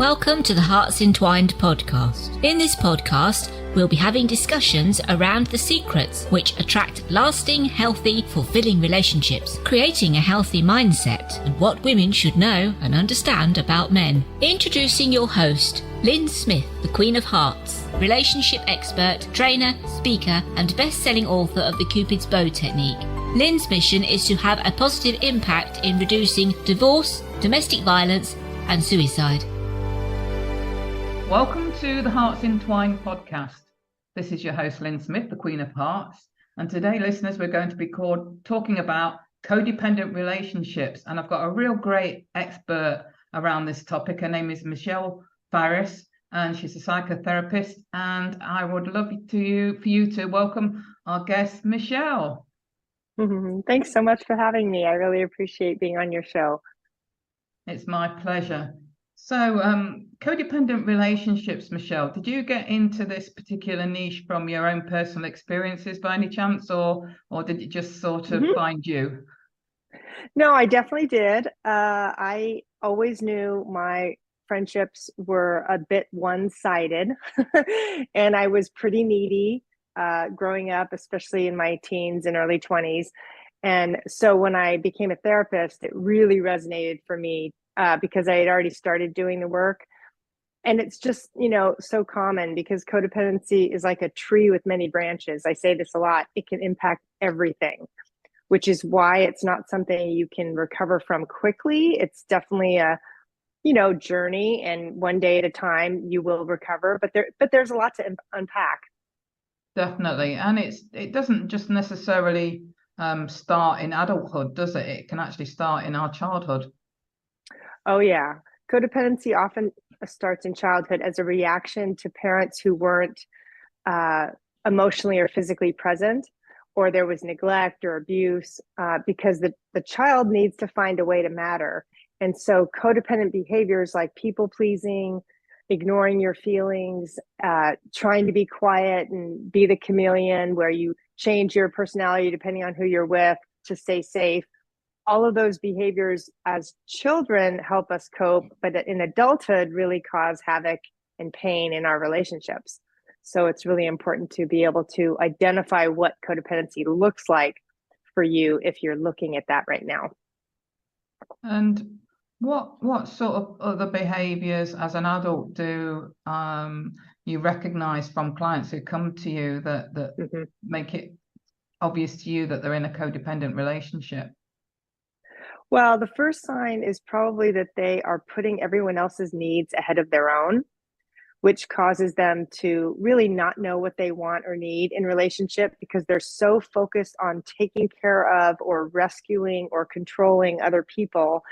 Welcome to the Entwined podcast. In this podcast, we'll be having discussions around the secrets which attract lasting, healthy, fulfilling relationships, creating a healthy mindset, and what women should know and understand about men. Introducing your host, Lyn Smith, the Queen of Hearts, relationship expert, trainer, speaker, and best-selling author of the Cupid's Bow technique. Lyn's mission is to have a positive impact in reducing divorce, domestic violence, and suicide. Welcome to the Hearts Entwined podcast. This is your host, Lyn Smith, the Queen of Hearts. And today, listeners, we're going to be talking about codependent relationships. And I've got a real great expert around this topic. Her name is Michelle Farris, and she's a psychotherapist. And I would love for you to welcome our guest, Michelle. Thanks so much for having me. I really appreciate being on your show. It's my pleasure. So, codependent relationships, Michelle, did you get into this particular niche from your own personal experiences by any chance, or did it just sort of find you? No, I definitely did. I always knew my friendships were a bit one-sided, and I was pretty needy growing up, especially in my teens and early 20s. And so when I became a therapist, it really resonated for me because I had already started doing the work. And it's just, so common because codependency is like a tree with many branches. I say this a lot. It can impact everything, which is why it's not something you can recover from quickly. It's definitely a, journey, and one day at a time you will recover, but there's a lot to unpack. Definitely. And it doesn't just necessarily start in adulthood, does it? It can actually start in our childhood. Oh, yeah. Codependency often starts in childhood as a reaction to parents who weren't emotionally or physically present, or there was neglect or abuse, because the child needs to find a way to matter. And so codependent behaviors like people pleasing, ignoring your feelings, trying to be quiet and be the chameleon where you change your personality depending on who you're with to stay safe. All of those behaviors as children help us cope, but in adulthood really cause havoc and pain in our relationships. So it's really important to be able to identify what codependency looks like for you if you're looking at that right now. And what sort of other behaviors as an adult do you recognize from clients who come to you that make it obvious to you that they're in a codependent relationship? Well, the first sign is probably that they are putting everyone else's needs ahead of their own, which causes them to really not know what they want or need in relationship because they're so focused on taking care of or rescuing or controlling other people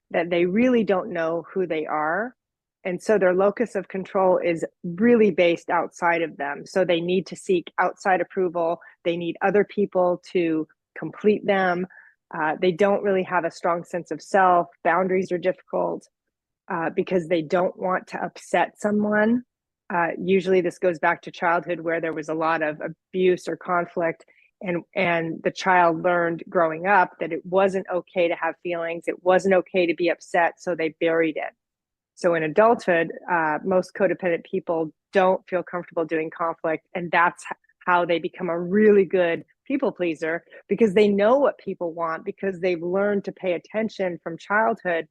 that they really don't know who they are. And so their locus of control is really based outside of them. So they need to seek outside approval. They need other people to complete them. They don't really have a strong sense of self. Boundaries are difficult because they don't want to upset someone. Usually this goes back to childhood where there was a lot of abuse or conflict, and the child learned growing up that it wasn't okay to have feelings. It wasn't okay to be upset, so they buried it. So in adulthood, most codependent people don't feel comfortable doing conflict, and that's how they become a really good people pleaser because they know what people want because they've learned to pay attention from childhood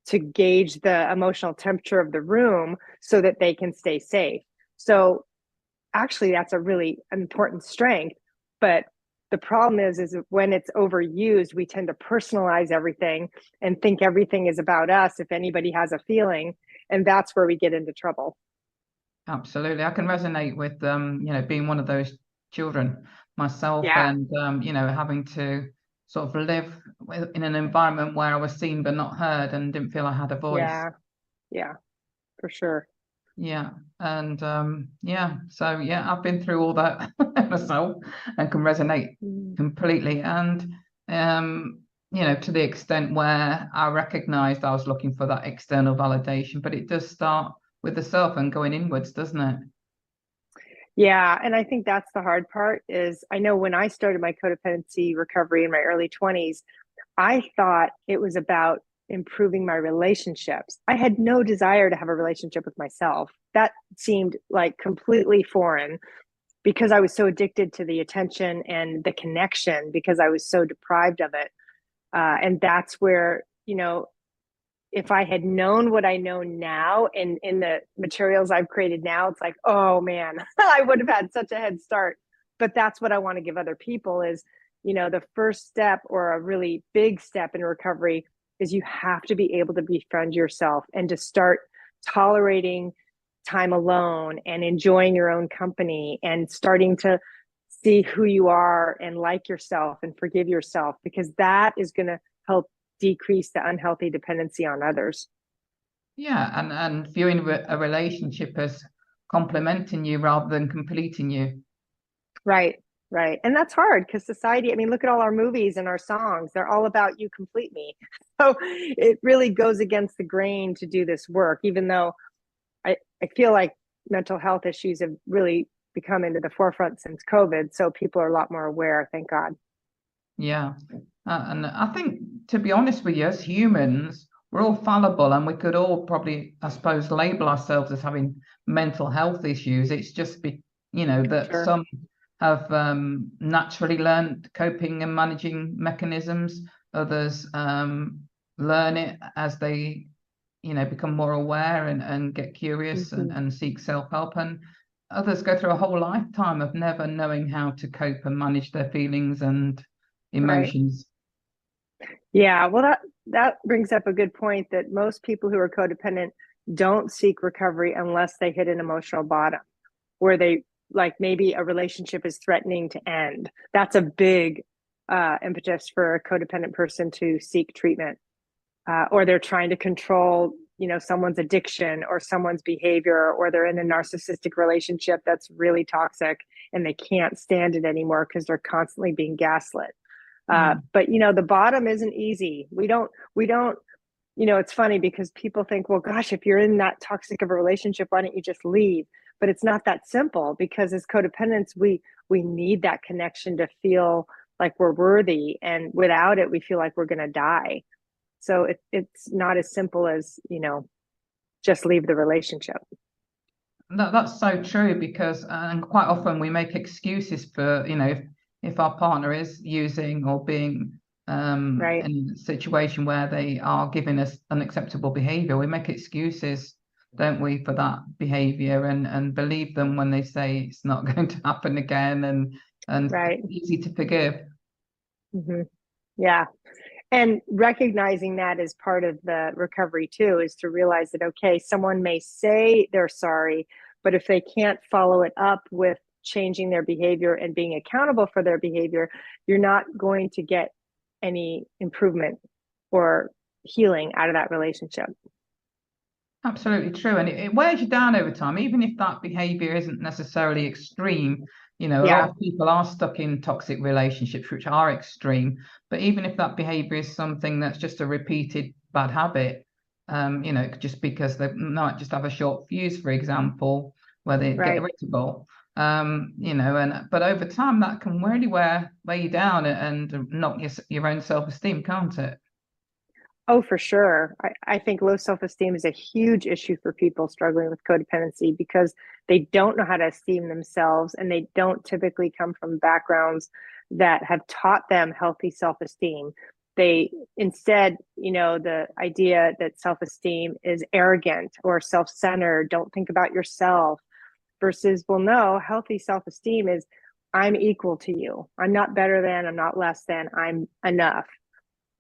to gauge the emotional temperature of the room so that they can stay safe. So actually that's a really important strength, but the problem is when it's overused, we tend to personalize everything and think everything is about us if anybody has a feeling, and that's where we get into trouble. Absolutely. I can resonate with being one of those children myself, and having to sort of live in an environment where I was seen but not heard and didn't feel I had a voice. Yeah, for sure. Yeah. And so I've been through all that myself and can resonate completely. And to the extent where I recognized I was looking for that external validation, but it does start with the self and going inwards, doesn't it? Yeah. And I think that's the hard part is I know when I started my codependency recovery in my early 20s, I thought it was about improving my relationships. I had no desire to have a relationship with myself. That seemed like completely foreign because I was so addicted to the attention and the connection because I was so deprived of it. And that's where, if I had known what I know now and in the materials I've created now, it's like, oh man, I would have had such a head start. But that's what I want to give other people is, the first step or a really big step in recovery is you have to be able to befriend yourself and to start tolerating time alone and enjoying your own company and starting to see who you are and like yourself and forgive yourself, because that is going to help decrease the unhealthy dependency on others. Yeah, and viewing a relationship as complementing you rather than completing you. Right. And that's hard because society, look at all our movies and our songs. They're all about you complete me. So it really goes against the grain to do this work, even though I feel like mental health issues have really become into the forefront since COVID. So people are a lot more aware, thank God. Yeah. And I think, to be honest with you, as humans, we're all fallible and we could all probably, I suppose, label ourselves as having mental health issues. It's just, that Sure. some have naturally learned coping and managing mechanisms. Others learn it as they, become more aware and get curious and seek self-help. And others go through a whole lifetime of never knowing how to cope and manage their feelings and emotions. Right. Yeah, well, that brings up a good point that most people who are codependent don't seek recovery unless they hit an emotional bottom where they, like, maybe a relationship is threatening to end. That's a big impetus for a codependent person to seek treatment, or they're trying to control, someone's addiction or someone's behavior, or they're in a narcissistic relationship that's really toxic and they can't stand it anymore because they're constantly being gaslit. But the bottom isn't easy. We don't, it's funny because people think, well, gosh, if you're in that toxic of a relationship, why don't you just leave? But it's not that simple, because as codependents, we need that connection to feel like we're worthy. And without it, we feel like we're going to die. So it's not as simple as, just leave the relationship. That's so true, because and quite often we make excuses for, if our partner is using or being Right. in a situation where they are giving us unacceptable behavior, we make excuses, don't we, for that behavior and believe them when they say it's not going to happen again, and Right. easy to forgive. Yeah. And recognizing that as part of the recovery too, is to realize that, okay, someone may say they're sorry, but if they can't follow it up with changing their behavior and being accountable for their behavior, you're not going to get any improvement or healing out of that relationship. Absolutely true. And it wears you down over time, even if that behavior isn't necessarily extreme. A lot of people are stuck in toxic relationships, which are extreme. But even if that behavior is something that's just a repeated bad habit, just because they might just have a short fuse, for example, where they get irritable, but over time that can really wear you down and knock your own self-esteem, can't it? Oh, for sure. I think low self-esteem is a huge issue for people struggling with codependency because they don't know how to esteem themselves, and they don't typically come from backgrounds that have taught them healthy self-esteem. They instead, the idea that self-esteem is arrogant or self-centered, don't think about yourself, versus, well, no, healthy self-esteem is I'm equal to you. I'm not better than, I'm not less than, I'm enough.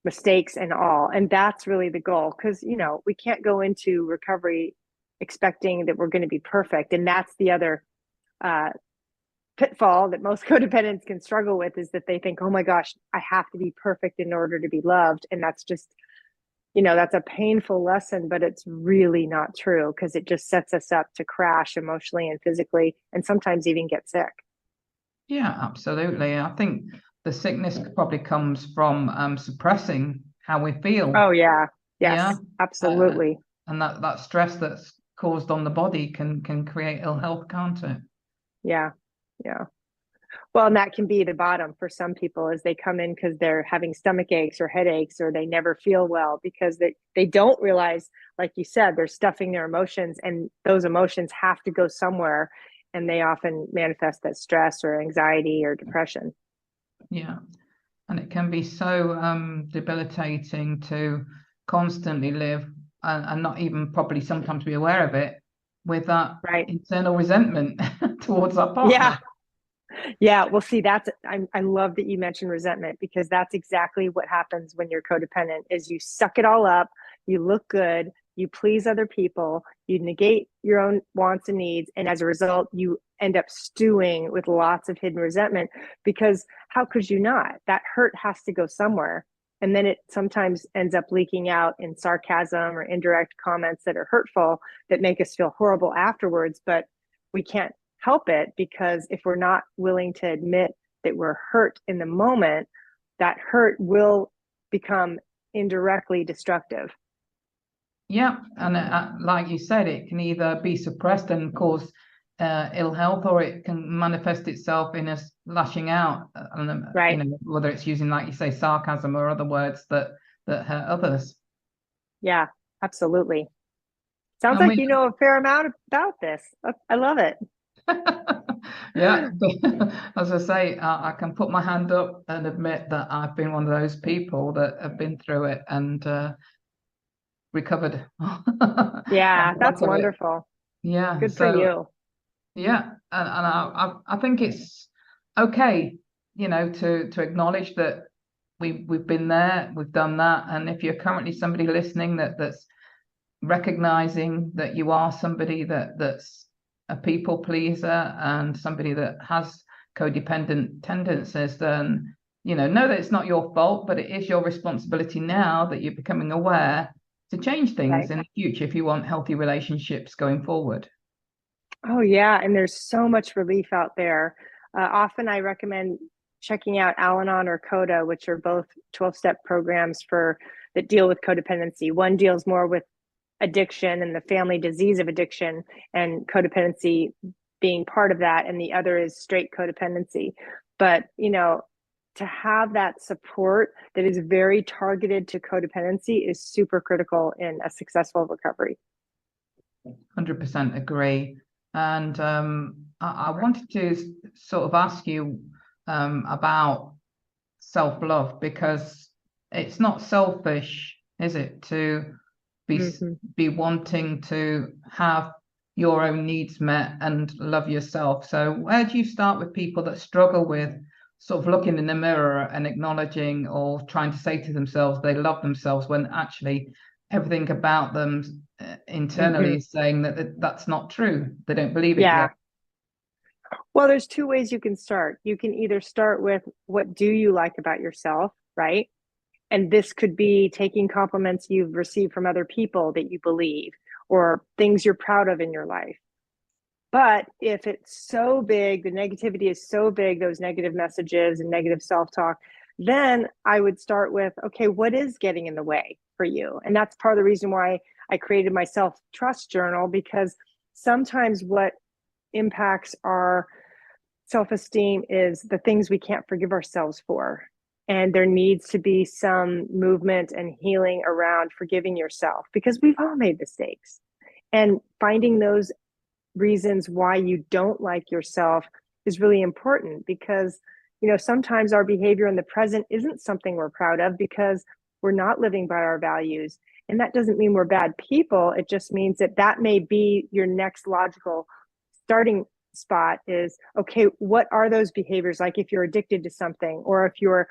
Mistakes and all. And that's really the goal, because we can't go into recovery expecting that we're going to be perfect. And that's the other pitfall that most codependents can struggle with, is that they think, oh my gosh, I have to be perfect in order to be loved. And that's just, that's a painful lesson, but it's really not true, because it just sets us up to crash emotionally and physically, and sometimes even get sick. Yeah, absolutely. I think the sickness probably comes from suppressing how we feel. Oh yeah. Yes, absolutely. And that stress that's caused on the body can create ill health, can't it? Yeah. Well, and that can be the bottom for some people, as they come in because they're having stomach aches or headaches, or they never feel well because they don't realize, like you said, they're stuffing their emotions, and those emotions have to go somewhere. And they often manifest as stress or anxiety or depression. Yeah. And it can be so debilitating to constantly live and not even probably sometimes be aware of it, with that Right. internal resentment towards our partner. Yeah. Yeah, well, see, I love that you mentioned resentment, because that's exactly what happens when you're codependent. Is you suck it all up, you look good, you please other people, you negate your own wants and needs, and as a result, you end up stewing with lots of hidden resentment, because how could you not? That hurt has to go somewhere. And then it sometimes ends up leaking out in sarcasm or indirect comments that are hurtful, that make us feel horrible afterwards, but we can't help it, because if we're not willing to admit that we're hurt in the moment, that hurt will become indirectly destructive. Yeah, and like you said, it can either be suppressed and cause ill health, or it can manifest itself in us lashing out, Right. whether it's using, like you say, sarcasm or other words that hurt others. Yeah, absolutely. Sounds And like you know a fair amount about this. I love it. Yeah, as I say, I can put my hand up and admit that I've been one of those people that have been through it and recovered. Yeah, that's wonderful. Yeah, Good for you. Yeah, and I think it's okay, to acknowledge that we've been there, we've done that, and if you're currently somebody listening that's recognizing that you are somebody that's a people pleaser and somebody that has codependent tendencies, then know that it's not your fault, but it is your responsibility now that you're becoming aware to change things in the future if you want healthy relationships going forward. Oh yeah, and there's so much relief out there. Often I recommend checking out Al-Anon or CODA, which are both 12-step programs that deal with codependency. One deals more with addiction and the family disease of addiction, and codependency being part of that, and the other is straight codependency. But to have that support that is very targeted to codependency is super critical in a successful recovery. 100% agree. And I wanted to sort of ask you about self-love, because it's not selfish, is it, to be wanting to have your own needs met and love yourself? So where do you start with people that struggle with sort of looking in the mirror and acknowledging or trying to say to themselves they love themselves, when actually everything about them internally is saying that that's not true? They don't believe it yet. Well, there's two ways you can start. You can either start with, what do you like about yourself, right? And this could be taking compliments you've received from other people that you believe, or things you're proud of in your life. But if it's so big, the negativity is so big, those negative messages and negative self-talk, then I would start with, okay, what is getting in the way for you? And that's part of the reason why I created my self-trust journal, because sometimes what impacts our self-esteem is the things we can't forgive ourselves for. And there needs to be some movement and healing around forgiving yourself, because we've all made mistakes. And finding those reasons why you don't like yourself is really important, because sometimes our behavior in the present isn't something we're proud of, because we're not living by our values. And that doesn't mean we're bad people. It just means that may be your next logical starting spot is, okay, what are those behaviors? Like if you're addicted to something, or if you're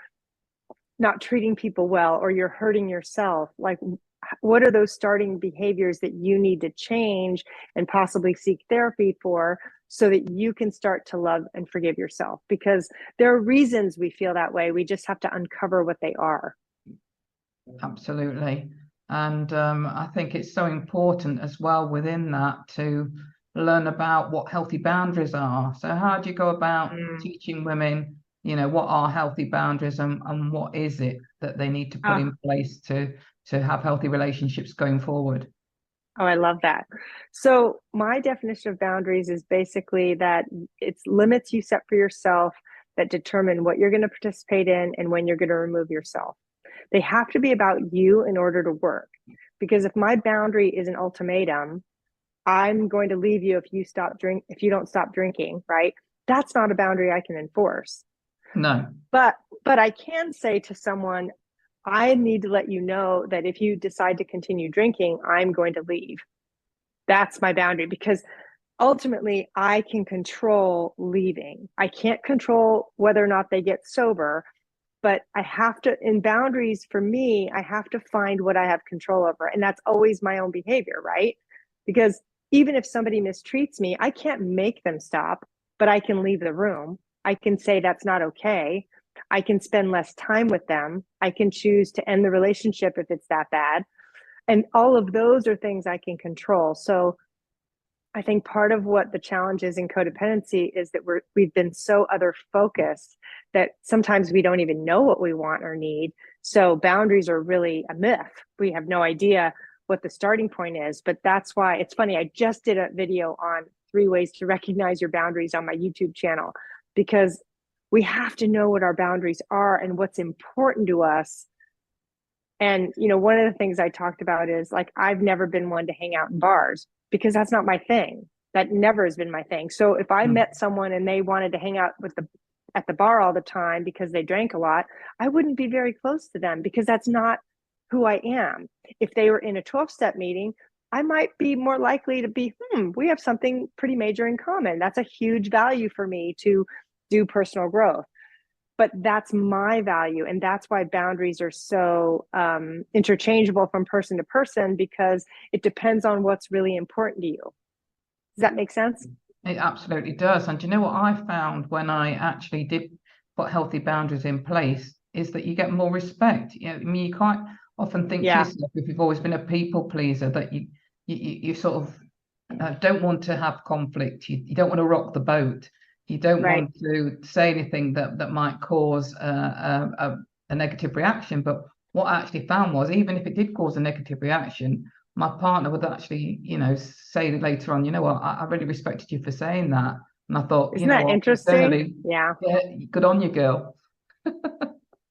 not treating people well, or you're hurting yourself, like what are those starting behaviors that you need to change and possibly seek therapy for, so that you can start to love and forgive yourself? Because there are reasons we feel that way. We just have to uncover what they are. Absolutely. And I think it's so important as well within that to learn about what healthy boundaries are. So how do you go about teaching women, what are healthy boundaries, and what is it that they need to put in place to have healthy relationships going forward? Oh, I love that. So my definition of boundaries is basically that it's limits you set for yourself that determine what you're going to participate in and when you're going to remove yourself. They have to be about you in order to work. Because if my boundary is an ultimatum, I'm going to leave you if you don't stop drinking, right? That's not a boundary I can enforce. No. But I can say to someone, I need to let you know that if you decide to continue drinking, I'm going to leave. That's my boundary, because ultimately I can control leaving. I can't control whether or not they get sober, but I have to, in boundaries for me, I have to find what I have control over. And that's always my own behavior, right? Because even if somebody mistreats me, I can't make them stop, but I can leave the room. I can say that's not okay. I can spend less time with them. I can choose to end the relationship if it's that bad. And all of those are things I can control. So I think part of what the challenge is in codependency is that we've been so other focused that sometimes we don't even know what we want or need. So boundaries are really a myth. We have no idea what the starting point is, but that's why it's funny. I just did a video on 3 ways to recognize your boundaries on my YouTube channel, because we have to know what our boundaries are and what's important to us. And, one of the things I talked about is, like, I've never been one to hang out in bars because that's not my thing. That never has been my thing. So if I met someone and they wanted to hang out at the bar all the time because they drank a lot, I wouldn't be very close to them because that's not who I am. If they were in a 12-step meeting, I might be more likely to be, we have something pretty major in common. That's a huge value for me to do personal growth. But that's my value. And that's why boundaries are so interchangeable from person to person, because it depends on what's really important to you. Does that make sense? It absolutely does. And do you know what I found when I actually did put healthy boundaries in place is that you get more respect. You quite often think to yourself, if you've always been a people pleaser, that you sort of don't want to have conflict. You don't want to rock the boat. You don't want to say anything that might cause a negative reaction. But what I actually found was, even if it did cause a negative reaction, my partner would actually, say later on, I really respected you for saying that. And I thought, isn't that interesting? Yeah, good on you, girl.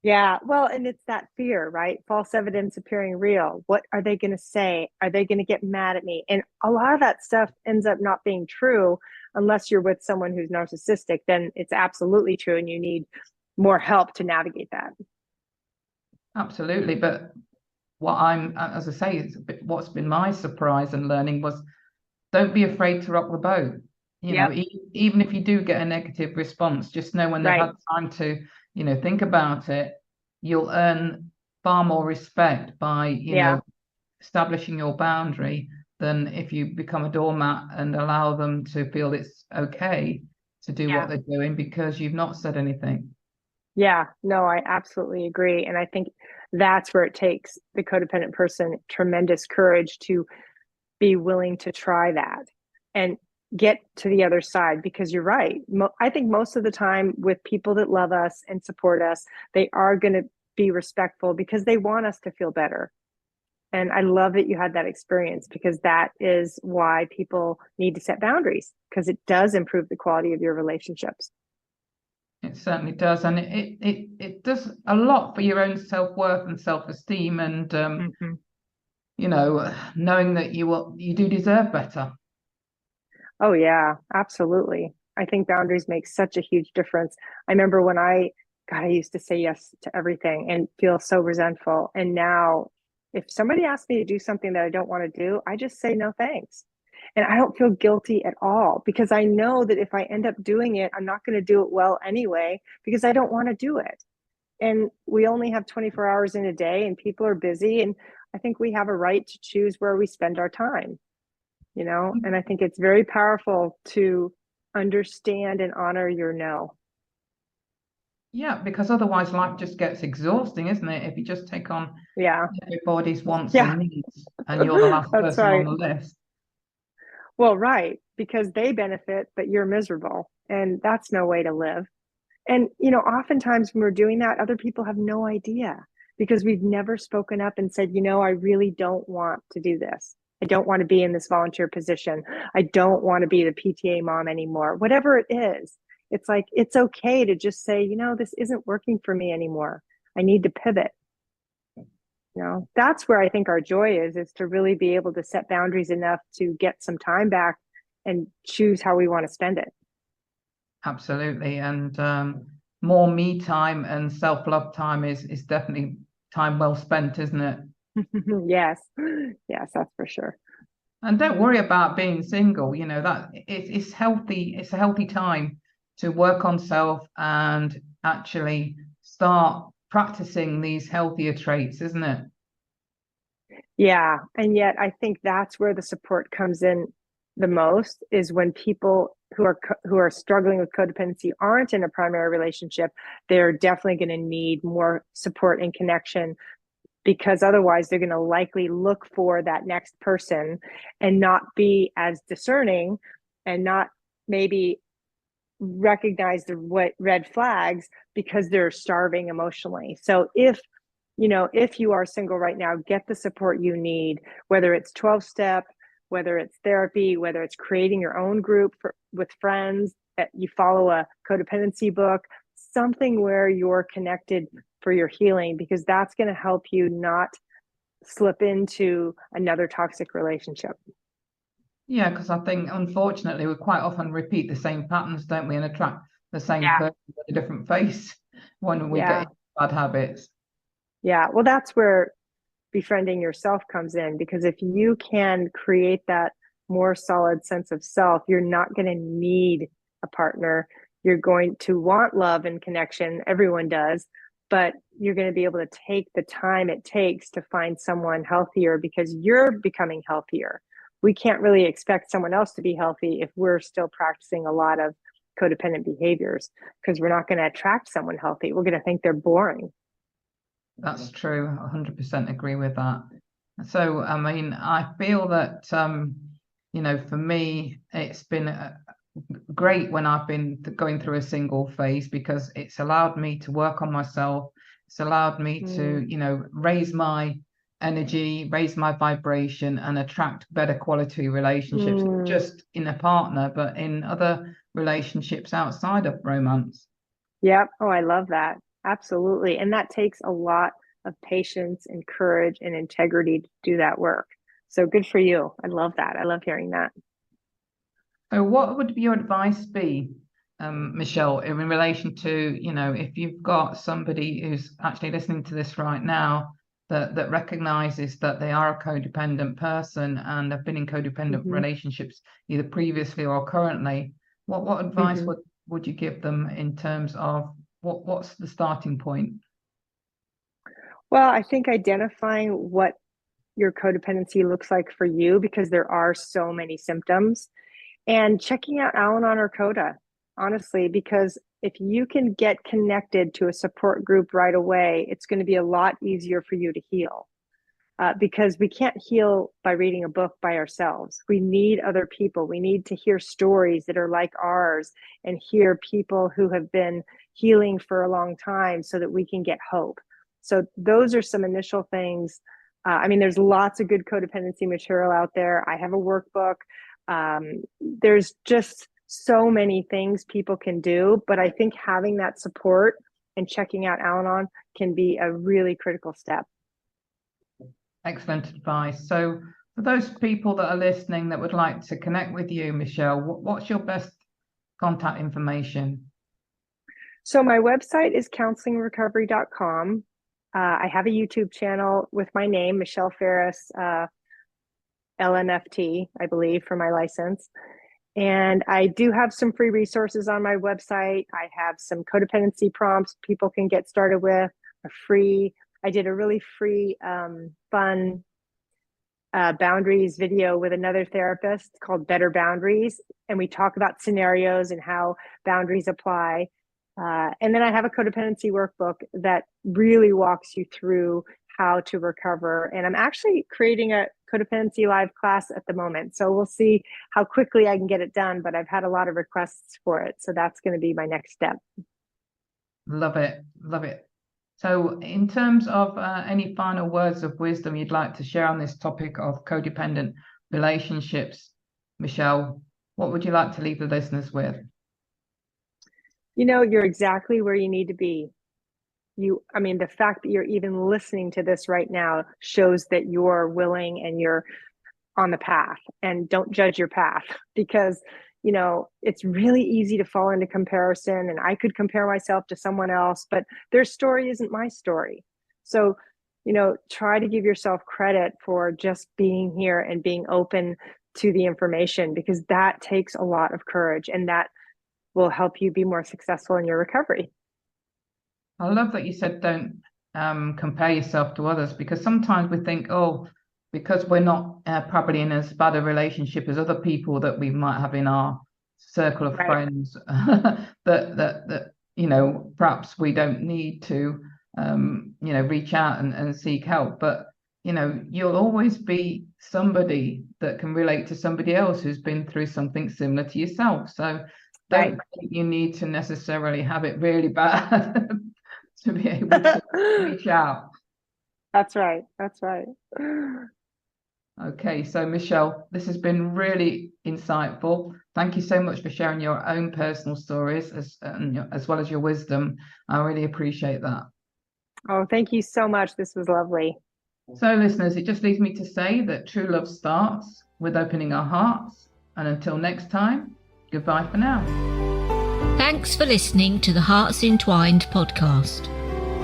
Yeah, well, and it's that fear, right? False evidence appearing real. What are they going to say? Are they going to get mad at me? And a lot of that stuff ends up not being true unless you're with someone who's narcissistic. Then it's absolutely true, and you need more help to navigate that. Absolutely. But as I say, what's been my surprise and learning was, don't be afraid to rock the boat. Even if you do get a negative response, just know when they've had time to think about it, you'll earn far more respect by establishing your boundary than if you become a doormat and allow them to feel it's okay to do what they're doing because you've not said anything. Yeah, no, I absolutely agree. And I think that's where it takes the codependent person tremendous courage to be willing to try that and get to the other side, because you're right. I think most of the time with people that love us and support us, they are going to be respectful because they want us to feel better. And I love that you had that experience, because that is why people need to set boundaries, because it does improve the quality of your relationships. It certainly does. And it does a lot for your own self-worth and self-esteem, and knowing that you do deserve better. Oh yeah, absolutely. I think boundaries make such a huge difference. I remember when I used to say yes to everything and feel so resentful. And now if somebody asks me to do something that I don't want to do, I just say no thanks. And I don't feel guilty at all, because I know that if I end up doing it, I'm not going to do it well anyway, because I don't want to do it. And we only have 24 hours in a day, and people are busy. And I think we have a right to choose where we spend our time, and I think it's very powerful to understand and honor your no. Yeah, because otherwise life just gets exhausting, isn't it? If you just take on everybody's wants and needs, and you're the last person on the list. Well, right, because they benefit, but you're miserable, and that's no way to live. And, oftentimes when we're doing that, other people have no idea, because we've never spoken up and said, I really don't want to do this. I don't want to be in this volunteer position. I don't want to be the PTA mom anymore, whatever it is. It's like, it's okay to just say, this isn't working for me anymore. I need to pivot. That's where I think our joy is to really be able to set boundaries enough to get some time back and choose how we want to spend it. Absolutely. And more me time and self-love time is definitely time well spent, isn't it? Yes, that's for sure. And don't worry about being single. That it's healthy. It's a healthy time to work on self and actually start practicing these healthier traits, isn't it? Yeah. And yet I think that's where the support comes in the most, is when people who are struggling with codependency aren't in a primary relationship. They're definitely going to need more support and connection, because otherwise they're going to likely look for that next person and not be as discerning and not maybe recognize the red flags because they're starving emotionally. So if you are single right now, get the support you need, whether it's 12-step, whether it's therapy, whether it's creating your own group with friends, that you follow a codependency book, something where you're connected for your healing, because that's going to help you not slip into another toxic relationship. Yeah, because I think, unfortunately, we quite often repeat the same patterns, don't we, and attract the same person with a different face when we get into bad habits. Yeah, well, that's where befriending yourself comes in, because if you can create that more solid sense of self, you're not going to need a partner. You're going to want love and connection. Everyone does, but you're going to be able to take the time it takes to find someone healthier, because you're becoming healthier. We can't really expect someone else to be healthy if we're still practicing a lot of codependent behaviors, because we're not going to attract someone healthy. We're going to think they're boring. That's true. 100% agree with that. So, I mean, I feel that, for me, it's been great when I've been going through a single phase, because it's allowed me to work on myself. It's allowed me to, raise my energy, raise my vibration, and attract better quality relationships, not just in a partner, but in other relationships outside of romance. Yep. Oh, I love that. Absolutely. And that takes a lot of patience and courage and integrity to do that work. So good for you. I love that. I love hearing that. So what would your advice be, Michelle, in relation to, if you've got somebody who's actually listening to this right now that recognizes that they are a codependent person and have been in codependent relationships either previously or currently, what advice would you give them in terms of what's the starting point? Well, I think identifying what your codependency looks like for you, because there are so many symptoms, and checking out Al-Anon or Coda, honestly, because if you can get connected to a support group right away, it's going to be a lot easier for you to heal. Because we can't heal by reading a book by ourselves. We need other people. We need to hear stories that are like ours and hear people who have been healing for a long time so that we can get hope. So those are some initial things. There's lots of good codependency material out there. I have a workbook. There's just so many things people can do, but I think having that support and checking out Al-Anon can be a really critical step. Excellent advice. So for those people that are listening that would like to connect with you, Michelle, what's your best contact information? So my website is counselingrecovery.com. I have a YouTube channel with my name, Michelle Farris, LMFT, I believe, for my license. And I do have some free resources on my website. I have some codependency prompts people can get started with, I did a really free, fun boundaries video with another therapist called Better Boundaries. And we talk about scenarios and how boundaries apply. And then I have a codependency workbook that really walks you through how to recover. And I'm actually creating a codependency live class at the moment. So we'll see how quickly I can get it done, but I've had a lot of requests for it. So that's going to be my next step. Love it. Love it. So in terms of any final words of wisdom you'd like to share on this topic of codependent relationships, Michelle, what would you like to leave the listeners with? you're exactly where you need to be. The fact that you're even listening to this right now shows that you're willing and you're on the path, and don't judge your path, because it's really easy to fall into comparison, and I could compare myself to someone else, but their story isn't my story. So, try to give yourself credit for just being here and being open to the information, because that takes a lot of courage, and that will help you be more successful in your recovery. I love that you said don't compare yourself to others, because sometimes we think, because we're not probably in as bad a relationship as other people that we might have in our circle of friends, that perhaps we don't need to reach out and seek help. But you'll always be somebody that can relate to somebody else who's been through something similar to yourself. So don't think you need to necessarily have it really bad to be able to reach out. That's right. Okay, so Michelle, this has been really insightful. Thank you so much for sharing your own personal stories as well as your wisdom. I really appreciate that. Oh, thank you so much. This was lovely. So listeners, it just leaves me to say that true love starts with opening our hearts. And until next time, goodbye for now. Thanks for listening to the Hearts Entwined podcast.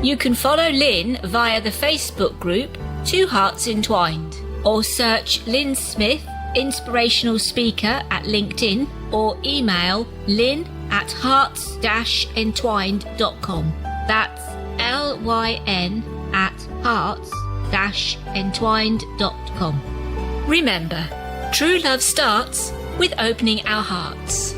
You can follow Lyn via the Facebook group Two Hearts Entwined, or search Lyn Smith, inspirational speaker, at LinkedIn, or email lyn@hearts-entwined.com. That's LYN@hearts-entwined.com. Remember, true love starts with opening our hearts.